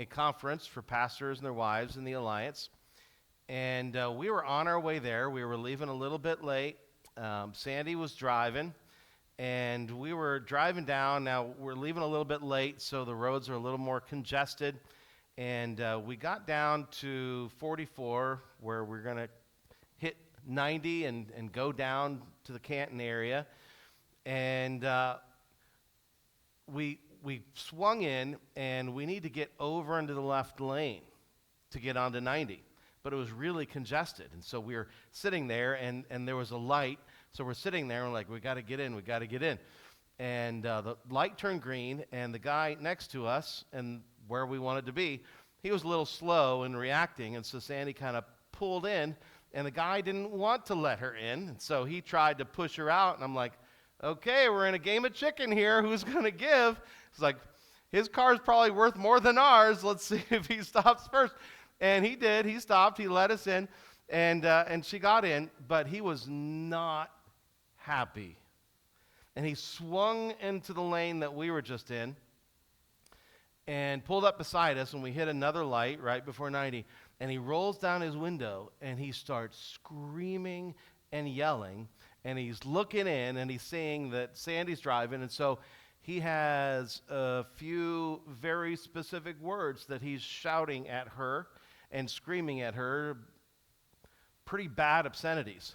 a conference for pastors and their wives in the Alliance. And we were on our way there. We were leaving a little bit late. Sandy was driving, and we were driving down. Now, we're leaving a little bit late, so the roads are a little more congested. And we got down to 44, where we're going to hit 90 and go down to the Canton area. And we swung in, and we need to get over into the left lane to get onto 90. But it was really congested. And so we were sitting there, and there was a light. So we're sitting there, and we're like, we got to get in, we got to get in. And the light turned green, and the guy next to us, and where we wanted to be, he was a little slow in reacting. And so Sandy kind of pulled in, and the guy didn't want to let her in. And so he tried to push her out, and I'm like, okay, we're in a game of chicken here. Who's going to give? It's like, his car's probably worth more than ours. Let's see if he stops first. And he did. He stopped. He let us in, and she got in, but he was not happy. And he swung into the lane that we were just in and pulled up beside us, and we hit another light right before 90. And he rolls down his window, and he starts screaming and yelling, and he's looking in, and he's seeing that Sandy's driving, and so he has a few very specific words that he's shouting at her and screaming at her, pretty bad obscenities.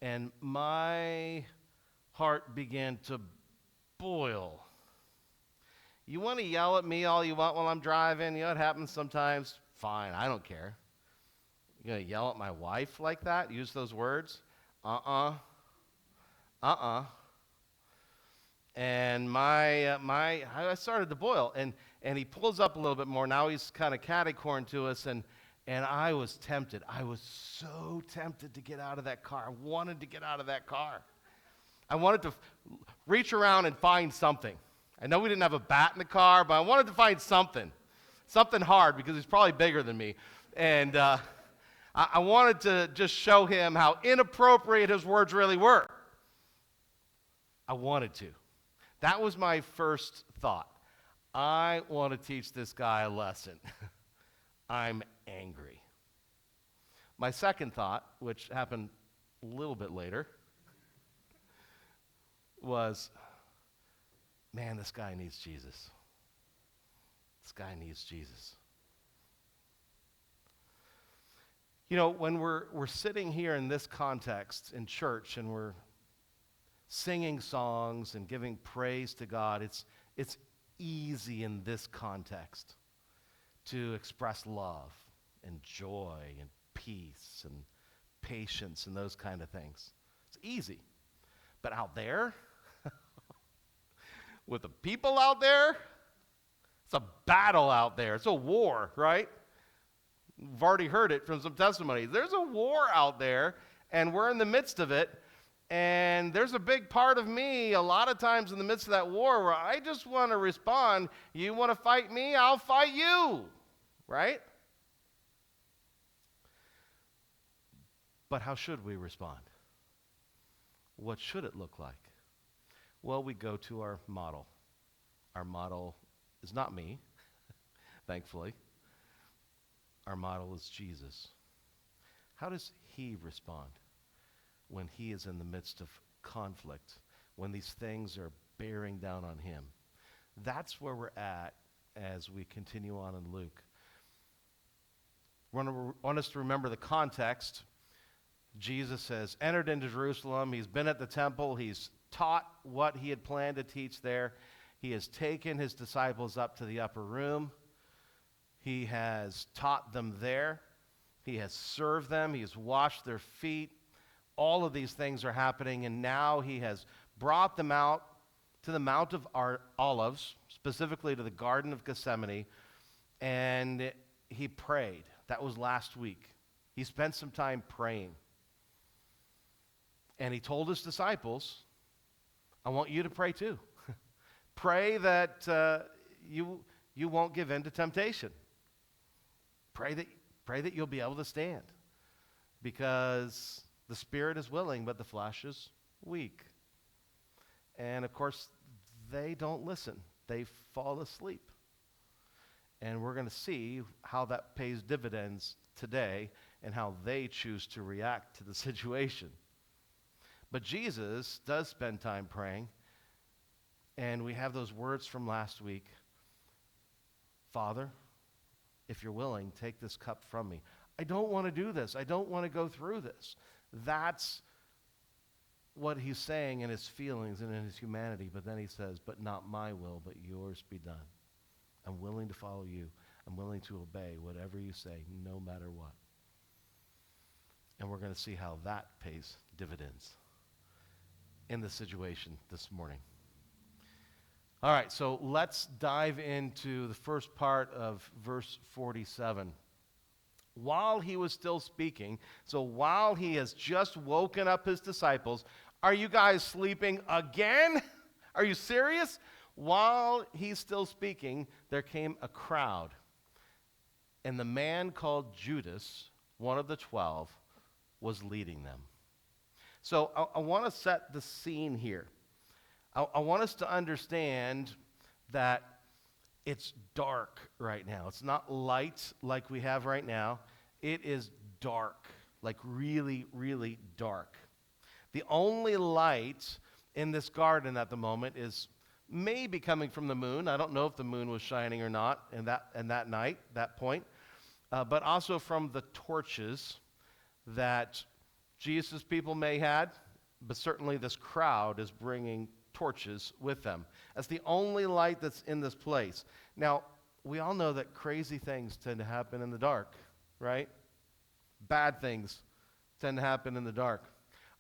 And my heart began to boil. You want to yell at me all you want while I'm driving? You know what happens sometimes? Fine, I don't care. You're going to yell at my wife like that? Use those words? And I started to boil, and he pulls up a little bit more. Now he's kind of catty-corn to us, and I was tempted. I was so tempted to get out of that car. I wanted to get out of that car. I wanted to reach around and find something. I know we didn't have a bat in the car, but I wanted to find something hard, because he's probably bigger than me. And I wanted to just show him how inappropriate his words really were. I wanted to. That was my first thought. I want to teach this guy a lesson. I'm angry. My second thought, which happened a little bit later, was, man, this guy needs Jesus. This guy needs Jesus. You know, when we're sitting here in this context in church, and we're singing songs and giving praise to God, it's easy in this context to express love and joy and peace and patience and those kind of things. It's easy. But out there, with the people out there, it's a battle out there. It's a war, right? We've already heard it from some testimonies. There's a war out there, and we're in the midst of it. And there's a big part of me a lot of times in the midst of that war where I just want to respond. You want to fight me? I'll fight you, right? But how should we respond? What should it look like? Well, we go to our model. Our model is not me, thankfully. Our model is Jesus. How does he respond when he is in the midst of conflict, when these things are bearing down on him? That's where we're at as we continue on in Luke. Want us to remember the context. Jesus has entered into Jerusalem. He's been at the temple. He's taught what he had planned to teach there. He has taken his disciples up to the upper room. He has taught them there. He has served them. He has washed their feet. All of these things are happening, and now he has brought them out to the Mount of Olives, specifically to the Garden of Gethsemane, and he prayed. That was last week. He spent some time praying. And he told his disciples, I want you to pray too. Pray that you won't give in to temptation. Pray that you'll be able to stand, because the spirit is willing, but the flesh is weak. And of course, they don't listen. They fall asleep. And we're going to see how that pays dividends today and how they choose to react to the situation. But Jesus does spend time praying, and we have those words from last week. Father, if you're willing, take this cup from me. I don't want to do this. I don't want to go through this. That's what he's saying in his feelings and in his humanity. But then he says, but not my will, but yours be done. I'm willing to follow you. I'm willing to obey whatever you say, no matter what. And we're going to see how that pays dividends in the situation this morning. All right, so let's dive into the first part of verse 47. While he was still speaking, so while he has just woken up his disciples, are you guys sleeping again? Are you serious? While he's still speaking, there came a crowd. And the man called Judas, one of the 12, was leading them. So I want to set the scene here. I want us to understand that it's dark right now. It's not light like we have right now. It is dark, like really, really dark. The only light in this garden at the moment is maybe coming from the moon. I don't know if the moon was shining or not in that night, that point. But also from the torches that Jesus' people may had, but certainly this crowd is bringing torches with them. That's the only light that's in this place. Now, we all know that crazy things tend to happen in the dark, right? Bad things tend to happen in the dark.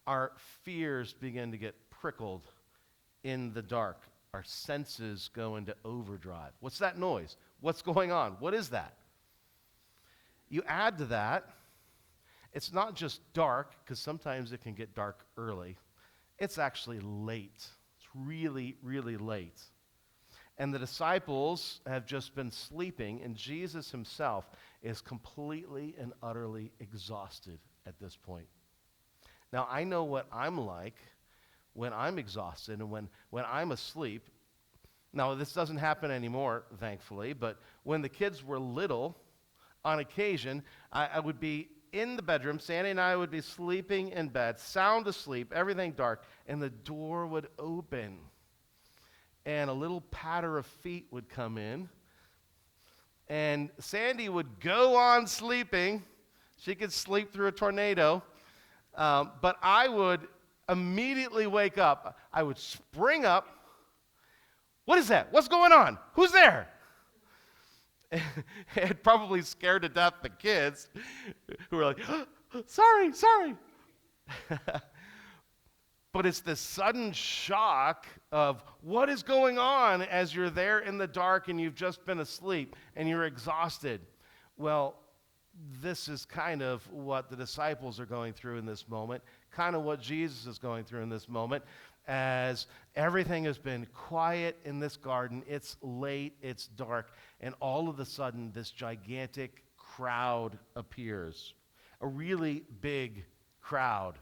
Our fears begin to get prickled in the dark. Our senses go into overdrive. What's that noise? What's going on? What is that? You add to that, it's not just dark, because sometimes it can get dark early. It's actually late. It's really, really late. And the disciples have just been sleeping, and Jesus himself is completely and utterly exhausted at this point. Now, I know what I'm like when I'm exhausted and when I'm asleep. Now, this doesn't happen anymore, thankfully, but when the kids were little, on occasion, I would be in the bedroom. Sandy and I would be sleeping in bed, sound asleep, everything dark, and the door would open. And a little patter of feet would come in. And Sandy would go on sleeping. She could sleep through a tornado. But I would immediately wake up. I would spring up. What is that? What's going on? Who's there? It probably scared to death the kids who were like, sorry. But it's this sudden shock of what is going on as you're there in the dark and you've just been asleep and you're exhausted. Well, this is kind of what the disciples are going through in this moment, kind of what Jesus is going through in this moment, as everything has been quiet in this garden. It's late, it's dark, and all of a sudden this gigantic crowd appears, a really big crowd.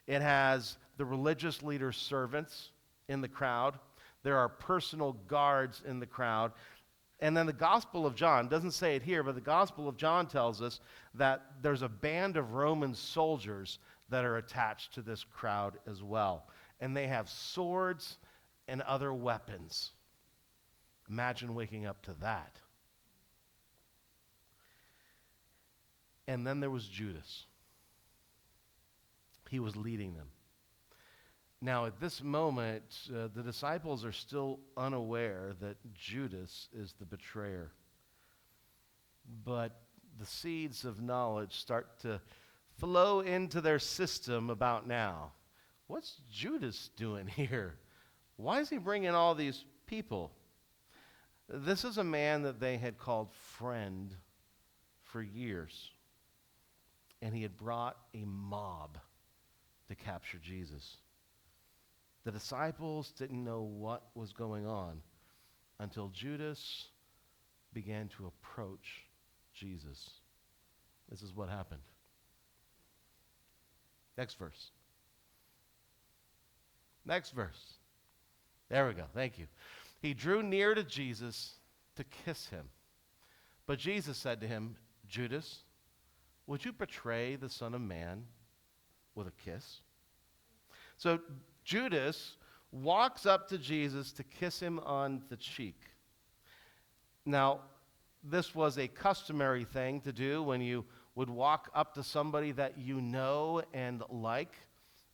It has the religious leaders' servants in the crowd. There are personal guards in the crowd. And then the Gospel of John doesn't say it here, but the Gospel of John tells us that there's a band of Roman soldiers that are attached to this crowd as well. And they have swords and other weapons. Imagine waking up to that. And then there was Judas. He was leading them. Now, at this moment, the disciples are still unaware that Judas is the betrayer. But the seeds of knowledge start to flow into their system about now. What's Judas doing here? Why is he bringing all these people? This is a man that they had called friend for years. And he had brought a mob to capture Jesus. The disciples didn't know what was going on until Judas began to approach Jesus. This is what happened. Next verse. Next verse. There we go. Thank you. He drew near to Jesus to kiss him. But Jesus said to him, Judas, would you betray the Son of Man with a kiss? So Judas walks up to Jesus to kiss him on the cheek. Now, this was a customary thing to do when you would walk up to somebody that you know and like.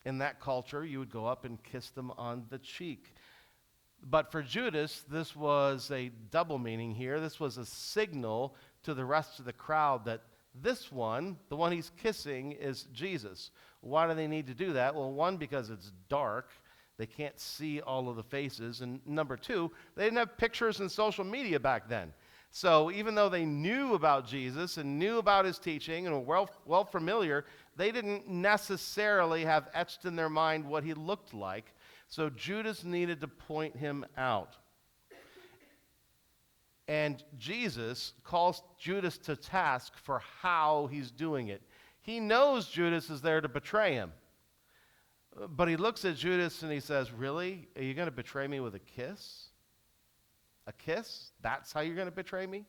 In that culture, you would go up and kiss them on the cheek. But for Judas, this was a double meaning here. This was a signal to the rest of the crowd that this one, the one he's kissing, is Jesus. Why do they need to do that? Well, one, because it's dark. They can't see all of the faces. And number two, they didn't have pictures and social media back then. So even though they knew about Jesus and knew about his teaching and were well familiar, they didn't necessarily have etched in their mind what he looked like. So Judas needed to point him out. And Jesus calls Judas to task for how he's doing it. He knows Judas is there to betray him. But he looks at Judas and he says, really? Are you going to betray me with a kiss? A kiss? That's how you're going to betray me?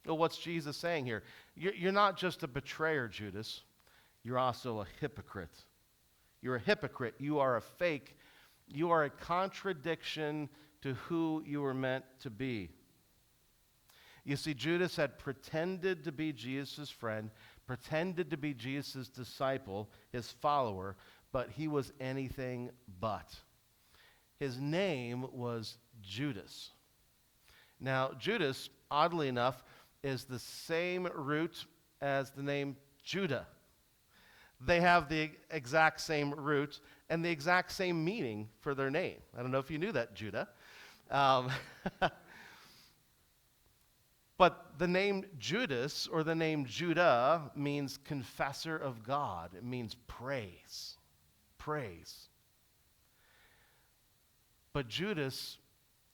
Well, what's Jesus saying here? You're not just a betrayer, Judas. You're also a hypocrite. You're a hypocrite. You are a fake. You are a contradiction to who you were meant to be. You see, Judas had pretended to be Jesus' friend, pretended to be Jesus' disciple, his follower, but he was anything but. His name was Judas. Now, Judas, oddly enough, is the same root as the name Judah. They have the exact same root and the exact same meaning for their name. I don't know if you knew that, Judah. But the name Judas or the name Judah means confessor of God. It means praise. Praise. But Judas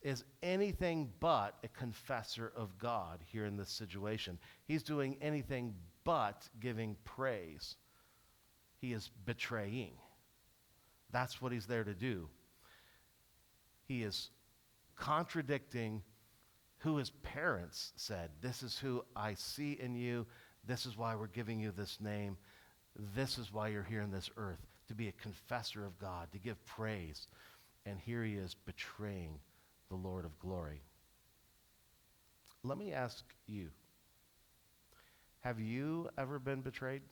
is anything but a confessor of God here in this situation. He's doing anything but giving praise. He is betraying. That's what he's there to do. He is contradicting who his parents said, this is who I see in you. This is why we're giving you this name. This is why you're here on this earth, to be a confessor of God, to give praise. And here he is betraying the Lord of glory. Let me ask you, have you ever been betrayed?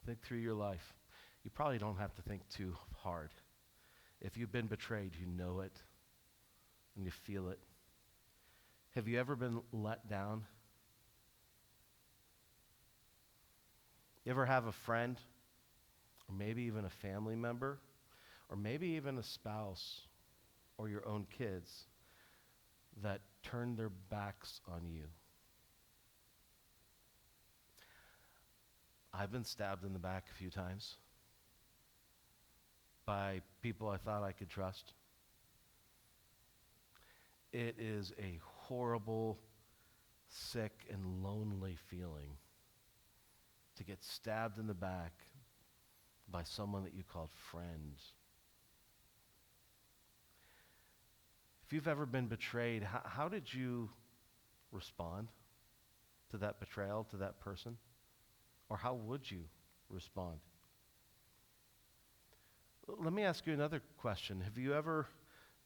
Think through your life. You probably don't have to think too hard. If you've been betrayed, you know it and you feel it. Have you ever been let down? You ever have a friend, or maybe even a family member, or maybe even a spouse or your own kids that turned their backs on you? I've been stabbed in the back a few times by people I thought I could trust. It is a horrible, sick, and lonely feeling to get stabbed in the back by someone that you called friend. If you've ever been betrayed, how did you respond to that betrayal, to that person? Or how would you respond? Let me ask you another question. Have you ever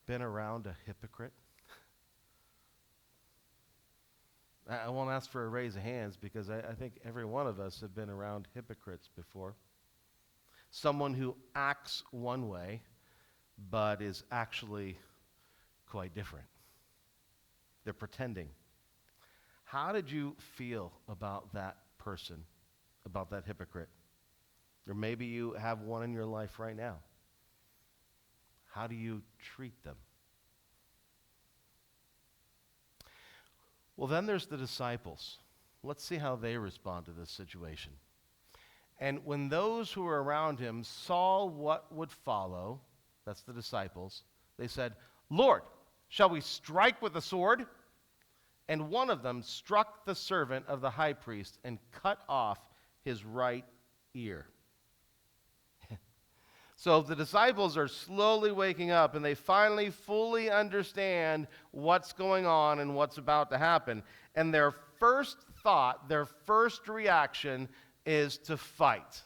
been around a hypocrite? I won't ask for a raise of hands because I think every one of us have been around hypocrites before. Someone who acts one way but is actually quite different. They're pretending. How did you feel about that person, about that hypocrite? Or maybe you have one in your life right now. How do you treat them? Well, then there's the disciples. Let's see how they respond to this situation. And when those who were around him saw what would follow, that's the disciples, they said, Lord, shall we strike with the sword? And one of them struck the servant of the high priest and cut off his right ear. So the disciples are slowly waking up, and they finally fully understand what's going on and what's about to happen. And their first thought, their first reaction is to fight.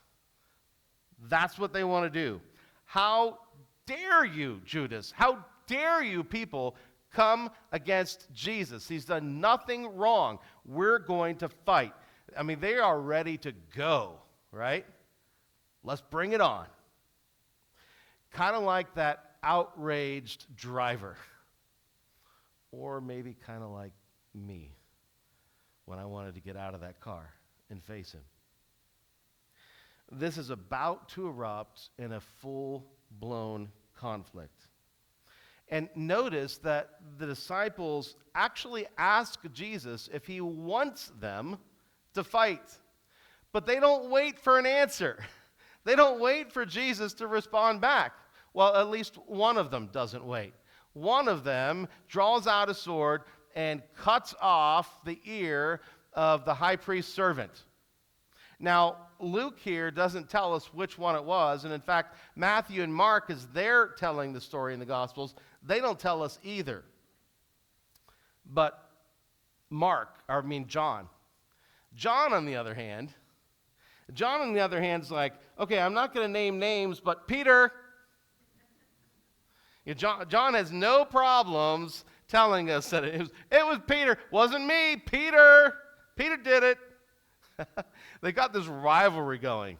That's what they want to do. How dare you, Judas? How dare you people come against Jesus? He's done nothing wrong. We're going to fight. I mean, they are ready to go, right? Let's bring it on. Kind of like that outraged driver. Or maybe kind of like me when I wanted to get out of that car and face him. This is about to erupt in a full-blown conflict. And notice that the disciples actually ask Jesus if he wants them to fight. But they don't wait for an answer. They don't wait for Jesus to respond back. Well, at least one of them doesn't wait. One of them draws out a sword and cuts off the ear of the high priest's servant. Now, Luke here doesn't tell us which one it was, and in fact, Matthew and Mark, as they're telling the story in the Gospels, they don't tell us either. But John. John, on the other hand, is like, okay, I'm not going to name names, but Peter. John has no problems telling us that it was Peter. Wasn't me, Peter. Peter did it. They got this rivalry going.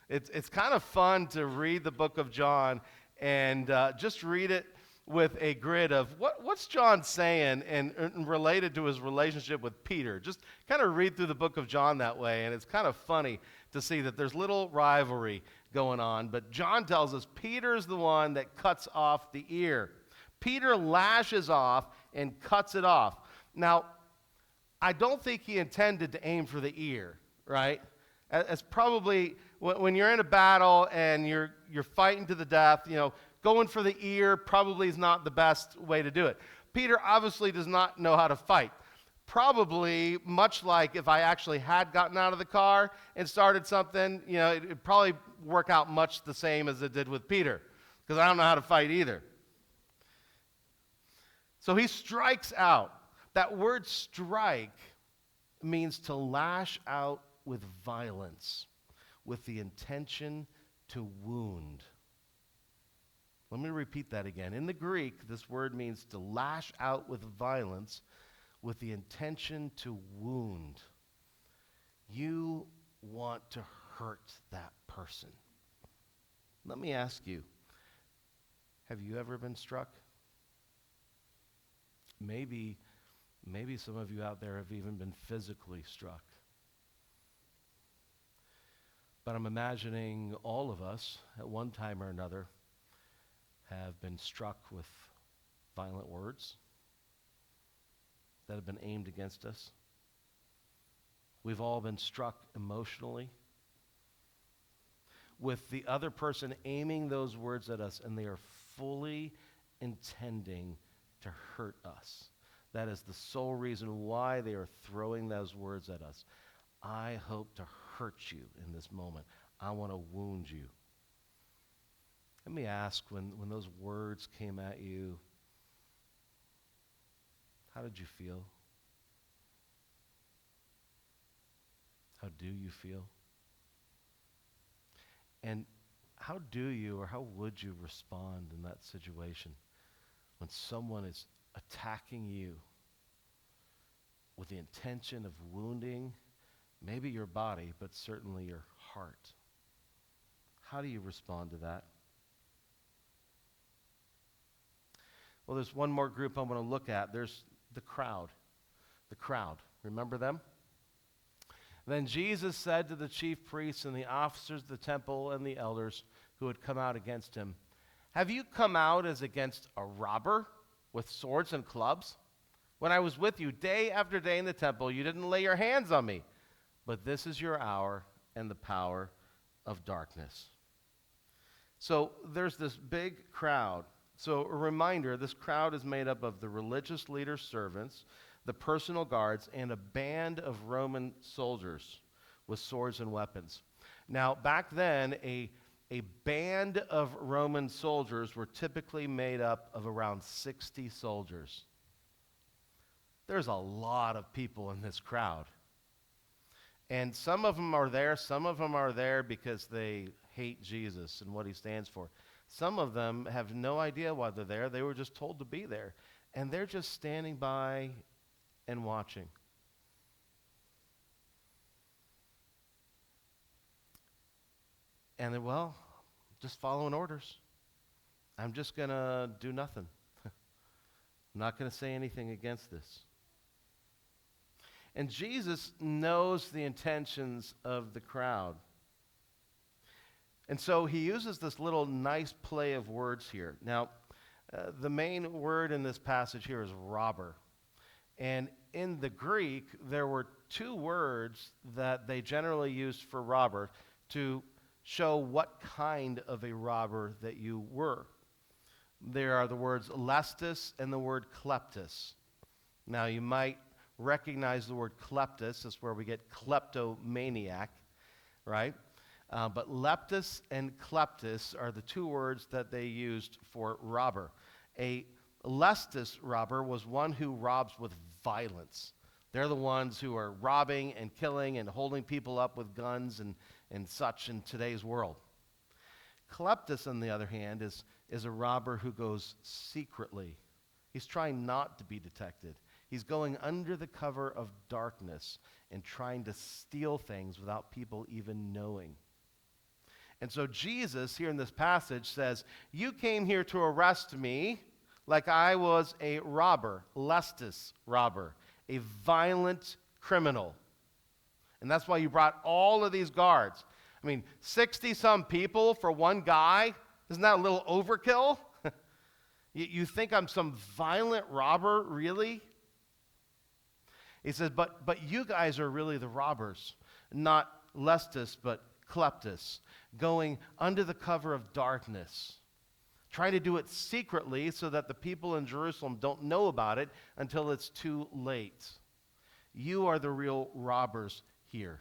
It's kind of fun to read the book of John and just read it with a grid of what's John saying and related to his relationship with Peter. Just kind of read through the book of John that way, and it's kind of funny to see that there's little rivalry going on. But John tells us Peter's the one that cuts off the ear. Peter lashes off and cuts it off. Now, I don't think he intended to aim for the ear, right? As probably when you're in a battle and you're fighting to the death, going for the ear probably is not the best way to do it. Peter obviously does not know how to fight. Probably, much like if I actually had gotten out of the car and started something, it'd probably work out much the same as it did with Peter, because I don't know how to fight either. So he strikes out. That word strike means to lash out with violence, with the intention to wound. Let me repeat that again. In the Greek, this word means to lash out with violence, with the intention to wound. You want to hurt that person. Let me ask you, have you ever been struck? Maybe some of you out there have even been physically struck. But I'm imagining all of us, at one time or another, have been struck with violent words that have been aimed against us. We've all been struck emotionally with the other person aiming those words at us, and they are fully intending to hurt us. That is the sole reason why they are throwing those words at us. I hope to hurt you in this moment. I want to wound you. Let me ask, when those words came at you, how did you feel? How do you feel? And how do you or how would you respond in that situation when someone is attacking you with the intention of wounding maybe your body, but certainly your heart? How do you respond to that? Well, there's one more group I want to look at. There's the crowd. The crowd. Remember them? Then Jesus said to the chief priests and the officers of the temple and the elders who had come out against him, "Have you come out as against a robber with swords and clubs? When I was with you day after day in the temple, you didn't lay your hands on me. But this is your hour and the power of darkness." So there's this big crowd. So a reminder, this crowd is made up of the religious leaders' servants, the personal guards, and a band of Roman soldiers with swords and weapons. Now, back then, a a band of Roman soldiers were typically made up of around 60 soldiers. There's a lot of people in this crowd. And some of them are there because they hate Jesus and what he stands for. Some of them have no idea why they're there. They were just told to be there. And they're just standing by and watching. And they're, well, just following orders. I'm just going to do nothing. I'm not going to say anything against this. And Jesus knows the intentions of the crowd. And so he uses this little nice play of words here. Now, the main word in this passage here is robber. And in the Greek, there were two words that they generally used for robber to show what kind of a robber that you were. There are the words lestus and the word kleptus. Now, you might recognize the word kleptus. That's where we get kleptomaniac, right? But leptus and kleptus are the two words that they used for robber. A lestus robber was one who robs with violence. They're the ones who are robbing and killing and holding people up with guns and such in today's world. Kleptus, on the other hand, is a robber who goes secretly. He's trying not to be detected. He's going under the cover of darkness and trying to steal things without people even knowing. And so Jesus, here in this passage, says, you came here to arrest me like I was a robber, lestus robber, a violent criminal. And that's why you brought all of these guards. I mean, 60-some people for one guy? Isn't that a little overkill? You think I'm some violent robber, really? He says, but you guys are really the robbers, not lestus, but kleptus, going under the cover of darkness. Try to do it secretly so that the people in Jerusalem don't know about it until it's too late. You are the real robbers here.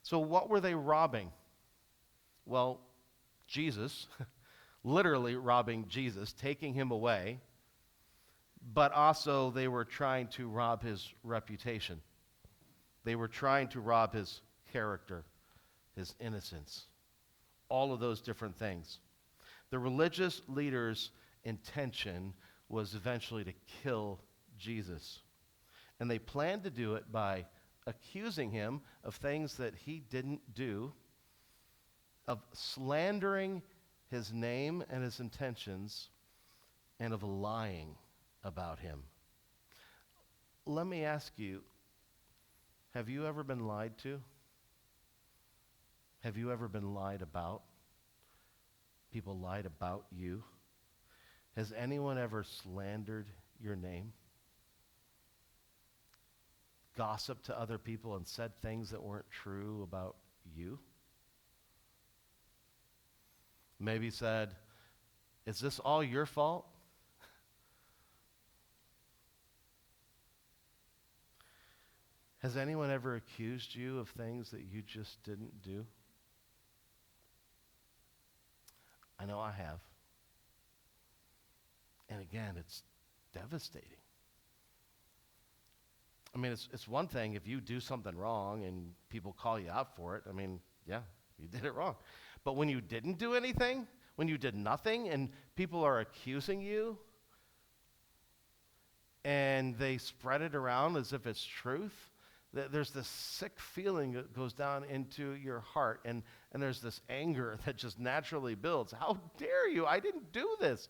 So what were they robbing? Well, Jesus, literally robbing Jesus, taking him away. But also they were trying to rob his reputation. They were trying to rob his character, his innocence, all of those different things. The religious leaders' intention was eventually to kill Jesus. And they planned to do it by accusing him of things that he didn't do, of slandering his name and his intentions, and of lying about him. Let me ask you, have you ever been lied to? Have you ever been lied about? People lied about you? Has anyone ever slandered your name? Gossiped to other people and said things that weren't true about you? Maybe said, is this all your fault? Has anyone ever accused you of things that you just didn't do? I know I have. And again, it's devastating. I mean, it's one thing if you do something wrong and people call you out for it. I mean, yeah, you did it wrong. But when you didn't do anything, when you did nothing and people are accusing you and they spread it around as if it's truth, there's this sick feeling that goes down into your heart, and there's this anger that just naturally builds. How dare you? I didn't do this.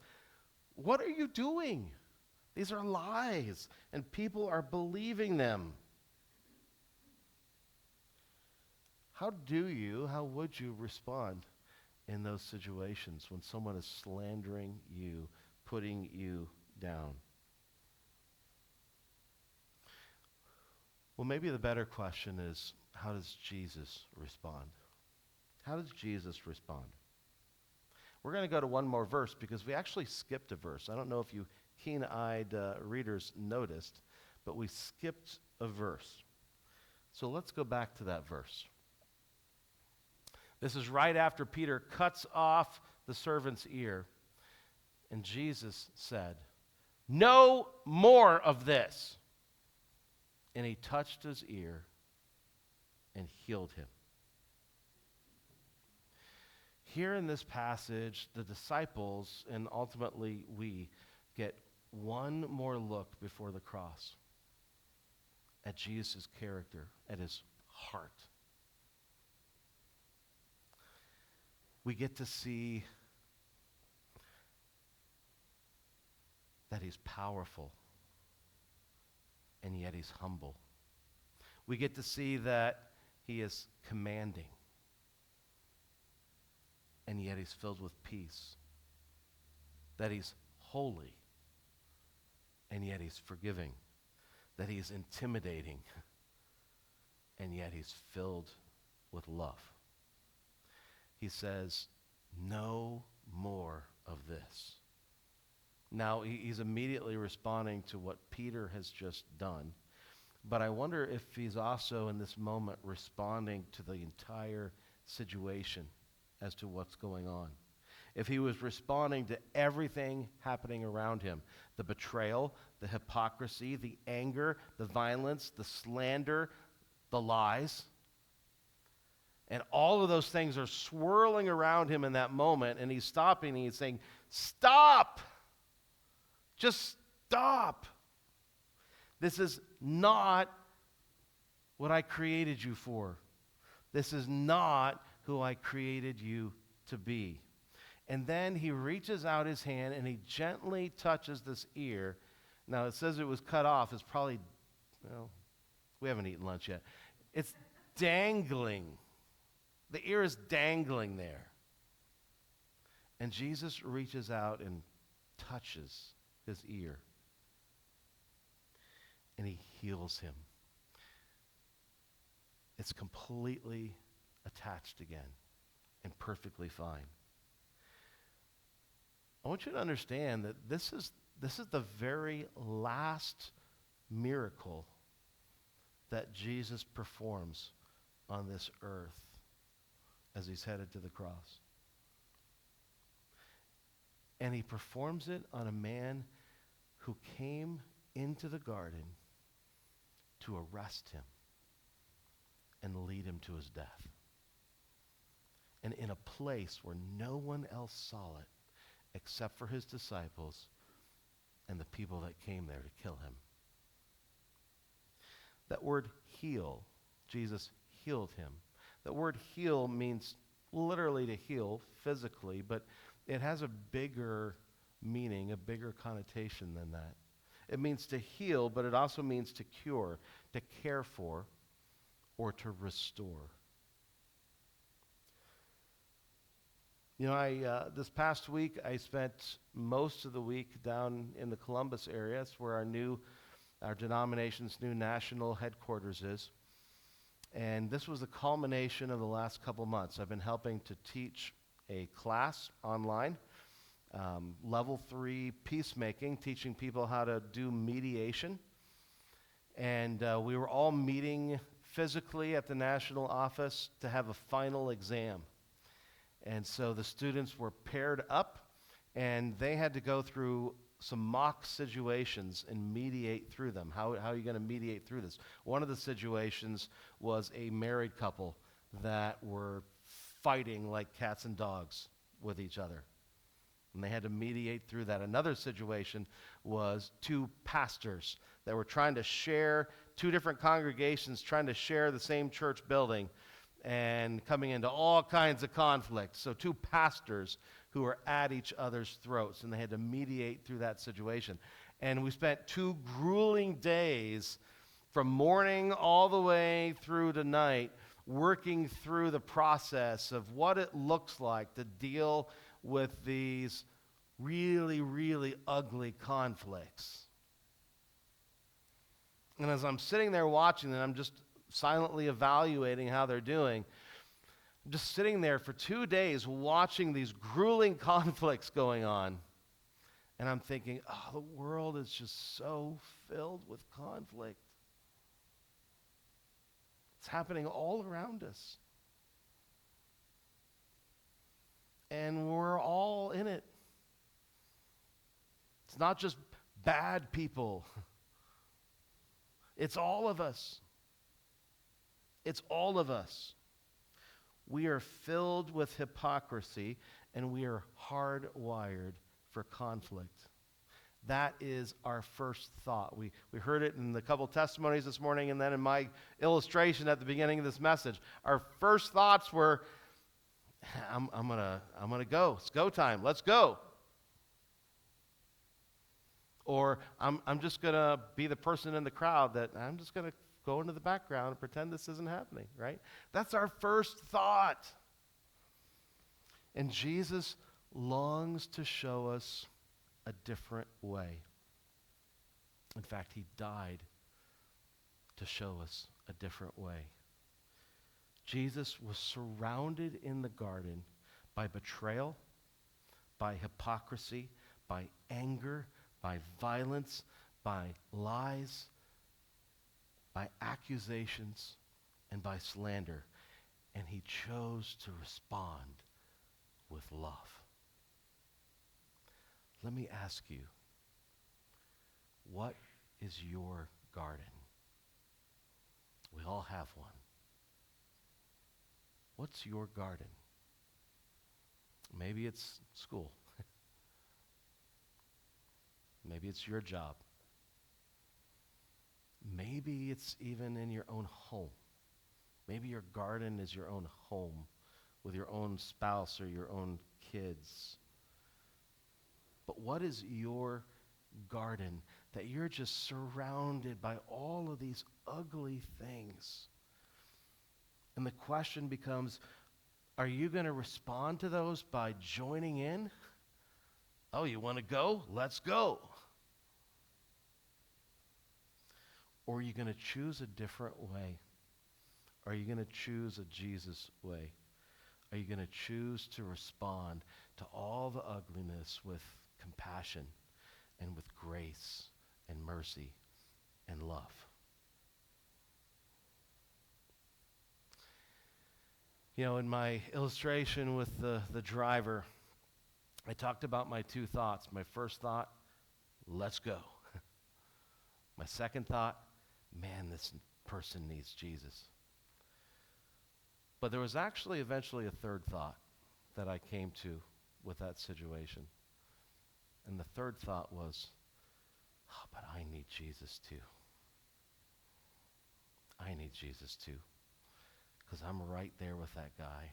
What are you doing? These are lies, and people are believing them. How would you respond in those situations when someone is slandering you, putting you down? Well, maybe the better question is, how does Jesus respond? How does Jesus respond? We're going to go to one more verse because we actually skipped a verse. I don't know if you keen-eyed readers noticed, but we skipped a verse. So let's go back to that verse. This is right after Peter cuts off the servant's ear. And Jesus said, "No more of this." And he touched his ear and healed him. Here in this passage, the disciples, and ultimately we, get one more look before the cross at Jesus' character, at his heart. We get to see that he's powerful, and yet he's humble. We get to see that he is commanding, and yet he's filled with peace. That he's holy, and yet he's forgiving. That he's intimidating, and yet he's filled with love. He says, "No more of this." Now, he's immediately responding to what Peter has just done. But I wonder if he's also in this moment responding to the entire situation as to what's going on. If he was responding to everything happening around him, the betrayal, the hypocrisy, the anger, the violence, the slander, the lies, and all of those things are swirling around him in that moment, and he's stopping and he's saying, "Stop! Just stop. This is not what I created you for. This is not who I created you to be." And then he reaches out his hand and he gently touches this ear. Now it says it was cut off. It's probably, well, we haven't eaten lunch yet. It's dangling. The ear is dangling there. And Jesus reaches out and touches his ear. And he heals him. It's completely attached again and perfectly fine. I want you to understand that this is the very last miracle that Jesus performs on this earth as he's headed to the cross. And he performs it on a man who came into the garden to arrest him and lead him to his death. And in a place where no one else saw it except for his disciples and the people that came there to kill him. That word heal, Jesus healed him. That word heal means literally to heal physically, but it has a bigger meaning, a bigger connotation than that. It means to heal, but it also means to cure, to care for, or to restore. You know, this past week, I spent most of the week down in the Columbus area. It's where our denomination's new national headquarters is. And this was the culmination of the last couple months. I've been helping to teach a class online, level 3 peacemaking, teaching people how to do mediation. And we were all meeting physically at the national office to have a final exam. And so the students were paired up, and they had to go through some mock situations and mediate through them. How are you going to mediate through this? One of the situations was a married couple that were fighting like cats and dogs with each other. And they had to mediate through that. Another situation was two pastors that were trying to share, two different congregations trying to share the same church building, and coming into all kinds of conflict. So two pastors who were at each other's throats, and they had to mediate through that situation. And we spent 2 grueling days from morning all the way through to night working through the process of what it looks like to deal with these really, really ugly conflicts. And as I'm sitting there watching them, I'm just silently evaluating how they're doing. I'm just sitting there for 2 days watching these grueling conflicts going on. And I'm thinking, oh, the world is just so filled with conflict. It's happening all around us. And we're all in it. It's not just bad people. It's all of us. It's all of us. We are filled with hypocrisy, and we are hardwired for conflict. That is our first thought. We heard it in the couple testimonies this morning, and then in my illustration at the beginning of this message. Our first thoughts were, I'm gonna go. It's go time. Let's go. Or I'm just gonna be the person in the crowd that I'm just gonna go into the background and pretend this isn't happening, right? That's our first thought. And Jesus longs to show us a different way. In fact, he died to show us a different way. Jesus was surrounded in the garden by betrayal, by hypocrisy, by anger, by violence, by lies, by accusations, and by slander. And he chose to respond with love. Let me ask you, what is your garden? We all have one. What's your garden? Maybe it's school. Maybe it's your job. Maybe it's even in your own home. Maybe your garden is your own home with your own spouse or your own kids. But what is your garden that you're just surrounded by all of these ugly things? And the question becomes, are you going to respond to those by joining in? Oh, you want to go? Let's go. Or are you going to choose a different way? Are you going to choose a Jesus way? Are you going to choose to respond to all the ugliness with compassion and with grace and mercy and love? You know, in my illustration with the driver, I talked about my two thoughts. My first thought, let's go. My second thought, man, this person needs Jesus. But there was actually eventually a third thought that I came to with that situation. And the third thought was, oh, but I need Jesus too. I need Jesus too. Because I'm right there with that guy.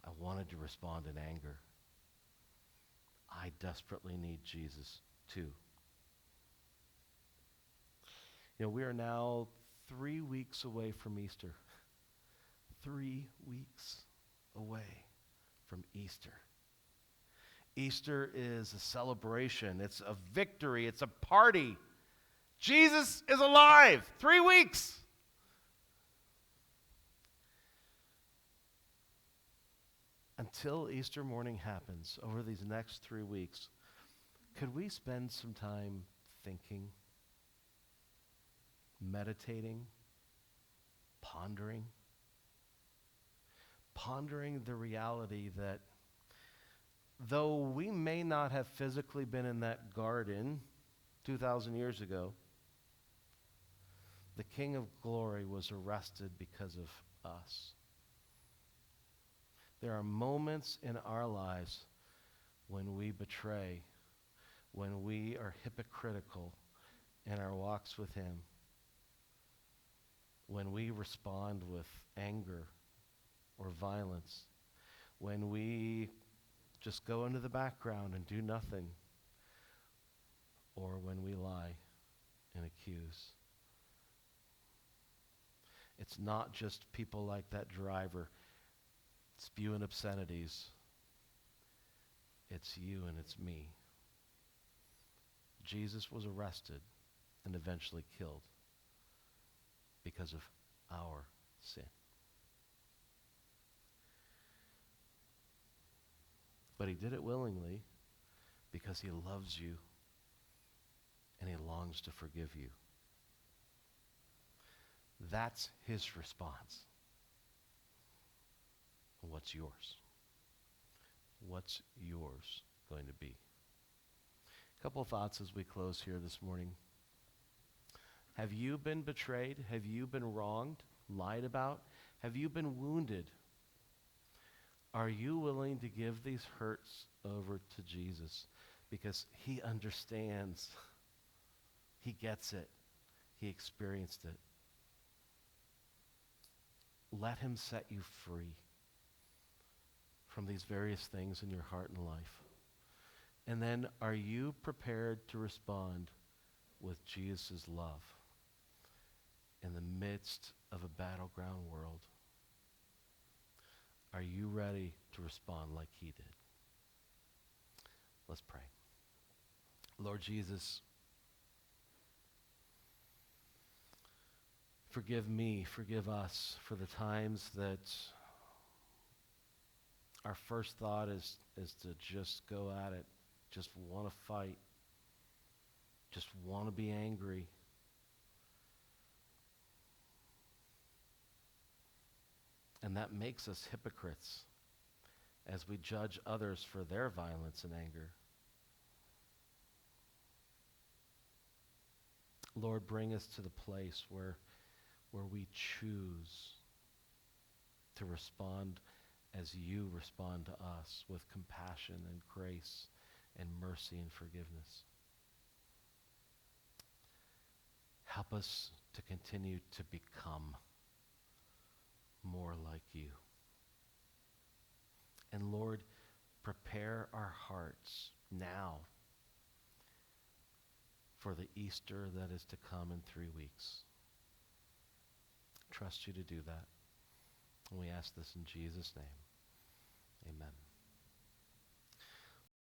I wanted to respond in anger. I desperately need Jesus too. You know, we are now 3 weeks away from Easter. 3 weeks away from Easter. Easter is a celebration. It's a victory. It's a party. Jesus is alive. 3 weeks. Until Easter morning happens, over these next 3 weeks, could we spend some time thinking, meditating, pondering the reality that though we may not have physically been in that garden 2,000 years ago, the King of Glory was arrested because of us. There are moments in our lives when we betray, when we are hypocritical in our walks with him, when we respond with anger or violence, when we just go into the background and do nothing, or when we lie and accuse. It's not just people like that driver spewing obscenities. It's you and it's me. Jesus was arrested and eventually killed because of our sin. But he did it willingly because he loves you and he longs to forgive you. That's his response. What's yours? what's yours going to be? A couple of thoughts as we close here this morning. Have you been betrayed? Have you been wronged, lied about? Have you been wounded? Are you willing to give these hurts over to Jesus? Because he understands. He gets it. He experienced it. Let him set you free from these various things in your heart and life. And then, are you prepared to respond with Jesus' love in the midst of a battleground world? Are you ready to respond like he did? Let's pray. Lord Jesus, forgive me, forgive us for the times that our first thought is to just go at it, just want to fight, just want to be angry. And that makes us hypocrites as we judge others for their violence and anger. Lord, bring us to the place where we choose to respond as you respond to us, with compassion and grace and mercy and forgiveness. Help us to continue to become more like you. And Lord, prepare our hearts now for the Easter that is to come in 3 weeks. Trust you to do that. And we ask this in Jesus' name. Amen.